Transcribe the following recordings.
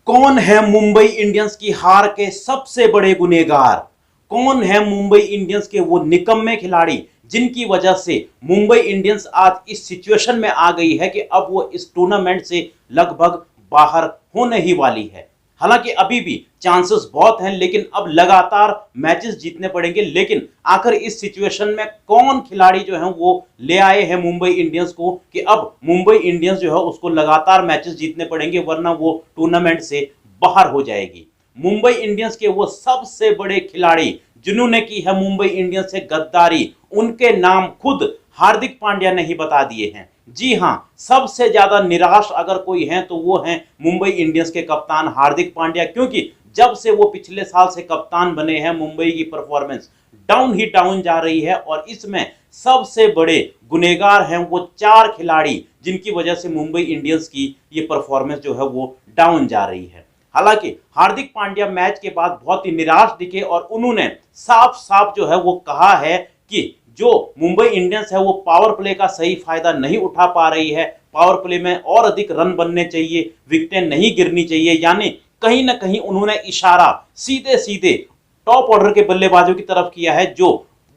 कौन है मुंबई इंडियंस की हार के सबसे बड़े गुनहगार? कौन है मुंबई इंडियंस के वो निकम्मे खिलाड़ी जिनकी वजह से मुंबई इंडियंस आज इस सिचुएशन में आ गई है कि अब वो इस टूर्नामेंट से लगभग बाहर होने ही वाली है। हालांकि अभी भी चांसेस बहुत हैं, लेकिन अब लगातार मैचेस जीतने पड़ेंगे। लेकिन आखिर इस सिचुएशन में कौन खिलाड़ी जो है वो ले आए हैं मुंबई इंडियंस को कि अब मुंबई इंडियंस जो है उसको लगातार मैचेस जीतने पड़ेंगे, वरना वो टूर्नामेंट से बाहर हो जाएगी। मुंबई इंडियंस के वो सबसे बड़े खिलाड़ी जिन्होंने की है मुंबई इंडियंस से गद्दारी, उनके नाम खुद हार्दिक पांड्या ने ही बता दिए हैं। जी हां, सबसे ज्यादा निराश अगर कोई है तो वो हैं मुंबई इंडियंस के कप्तान हार्दिक पांड्या, क्योंकि जब से वो पिछले साल से कप्तान बने हैं मुंबई की परफॉर्मेंस डाउन ही डाउन जा रही है। और इसमें सबसे बड़े गुनहगार हैं वो 4 खिलाड़ी जिनकी वजह से मुंबई इंडियंस की ये परफॉर्मेंस जो है वो डाउन जा रही है। हालांकि हार्दिक पांड्या मैच के बाद बहुत ही निराश दिखे और उन्होंने साफ साफ जो है वो कहा है कि जो मुंबई इंडियंस है वो पावर प्ले का सही फायदा नहीं उठा पा रही है। पावर प्ले में और अधिक रन बनने चाहिए, विकेटें नहीं गिरनी चाहिए। यानी कहीं ना कहीं उन्होंने इशारा सीधे सीधे टॉप ऑर्डर के बल्लेबाजों की तरफ किया है जो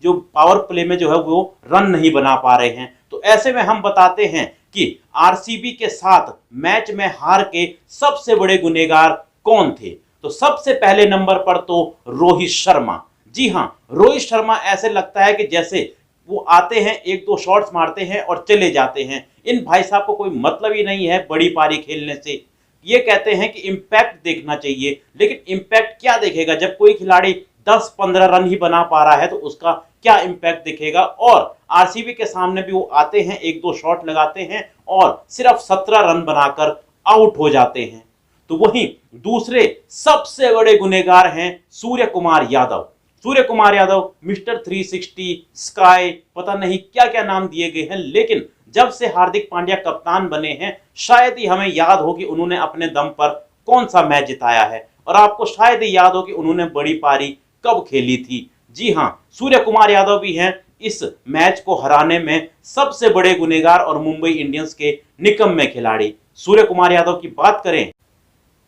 जो पावर प्ले में जो है वो रन नहीं बना पा रहे हैं। तो ऐसे में हम बताते हैं कि आरसीबी के साथ मैच में हार के सबसे बड़े गुनहगार कौन थे। तो सबसे पहले नंबर पर तो रोहित शर्मा। जी हां, रोहित शर्मा ऐसे लगता है कि जैसे वो आते हैं, 1-2 शॉट्स मारते हैं और चले जाते हैं। इन भाई साहब को कोई मतलब ही नहीं है बड़ी पारी खेलने से। ये कहते हैं कि इंपैक्ट देखना चाहिए, लेकिन इंपैक्ट क्या देखेगा जब कोई खिलाड़ी 10-15 रन ही बना पा रहा है, तो उसका क्या इंपैक्ट दिखेगा। और आरसीबी के सामने भी वो आते हैं, 1-2 शॉट लगाते हैं और सिर्फ 17 रन बनाकर आउट हो जाते हैं। तो वहीं दूसरे सबसे बड़े गुनहगार हैं सूर्य कुमार यादव। सूर्य कुमार यादव मिस्टर 360 स्काई, पता नहीं क्या क्या नाम दिए गए हैं, लेकिन जब से हार्दिक पांड्या कप्तान बने हैं शायद ही हमें याद हो कि उन्होंने अपने दम पर कौन सा मैच जिताया है, और आपको शायद ही याद हो कि उन्होंने बड़ी पारी कब खेली थी। जी हां, सूर्य कुमार यादव भी हैं इस मैच को हराने में सबसे बड़े गुनहगार और मुंबई इंडियंस के निकम्मे खिलाड़ी। सूर्य कुमार यादव की बात करें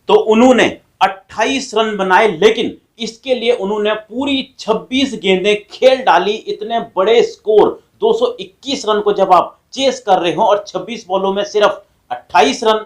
तो उन्होंने 28 रन बनाए, लेकिन इसके लिए उन्होंने पूरी 26 गेंदें खेल डाली। इतने बड़े स्कोर 221 रन को जब आप चेस कर रहे हो और 26 बॉलों में सिर्फ 28 रन,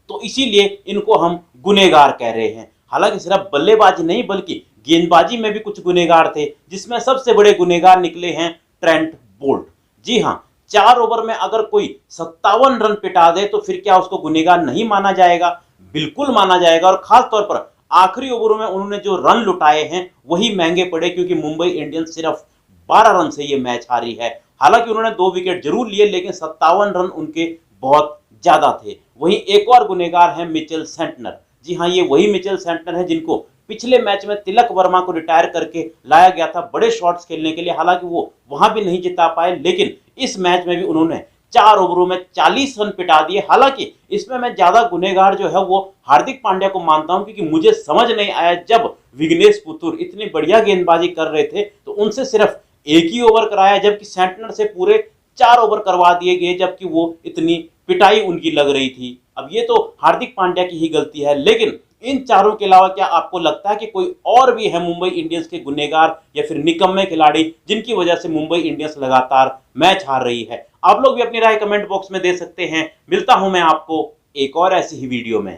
तो इसीलिए इनको हम गुनहगार कह रहे हैं। हालांकि सिर्फ बल्लेबाजी नहीं बल्कि गेंदबाजी में भी कुछ गुनहगार थे, जिसमें सबसे बड़े गुनहगार निकले हैं ट्रेंट बोल्ट। जी हां, 4 ओवर में अगर कोई 57 रन पिटा दे तो फिर क्या उसको गुनहगार नहीं माना जाएगा? बिल्कुल माना जाएगा। और खास तौर पर आखिरी ओवरों में उन्होंने जो रन लुटाए हैं वही महंगे पड़े, क्योंकि मुंबई इंडियंस सिर्फ 12 रन से ये मैच हारी है। हालांकि उन्होंने 2 विकेट जरूर लिए, लेकिन 57 रन उनके बहुत ज्यादा थे। वहीं एक और गुनहगार हैं मिचेल सेंटनर। जी हां, ये वही मिचेल सेंटनर है जिनको पिछले मैच में तिलक वर्मा को रिटायर करके लाया गया था बड़े शॉट्स खेलने के लिए। हालांकि वो वहां भी नहीं जिता पाए, लेकिन इस मैच में भी उन्होंने 4 ओवरों में 40 रन पिटा दिए। हालांकि इसमें मैं ज्यादा गुनहगार जो है वो हार्दिक पांड्या को मानता हूं, क्योंकि मुझे समझ नहीं आया जब विघ्नेश पुथुर इतनी बढ़िया गेंदबाजी कर रहे थे तो उनसे सिर्फ एक ही ओवर कराया, जबकि सेंटनर से पूरे 4 ओवर करवा दिए गए, जबकि वो इतनी पिटाई उनकी लग रही थी। अब ये तो हार्दिक पांड्या की ही गलती है, लेकिन इन चारों के अलावा क्या आपको लगता है कि कोई और भी है मुंबई इंडियंस के गुनहगार या फिर निकम्मे खिलाड़ी जिनकी वजह से मुंबई इंडियंस लगातार मैच हार रही है? आप लोग भी अपनी राय कमेंट बॉक्स में दे सकते हैं। मिलता हूं मैं आपको एक और ऐसी ही वीडियो में।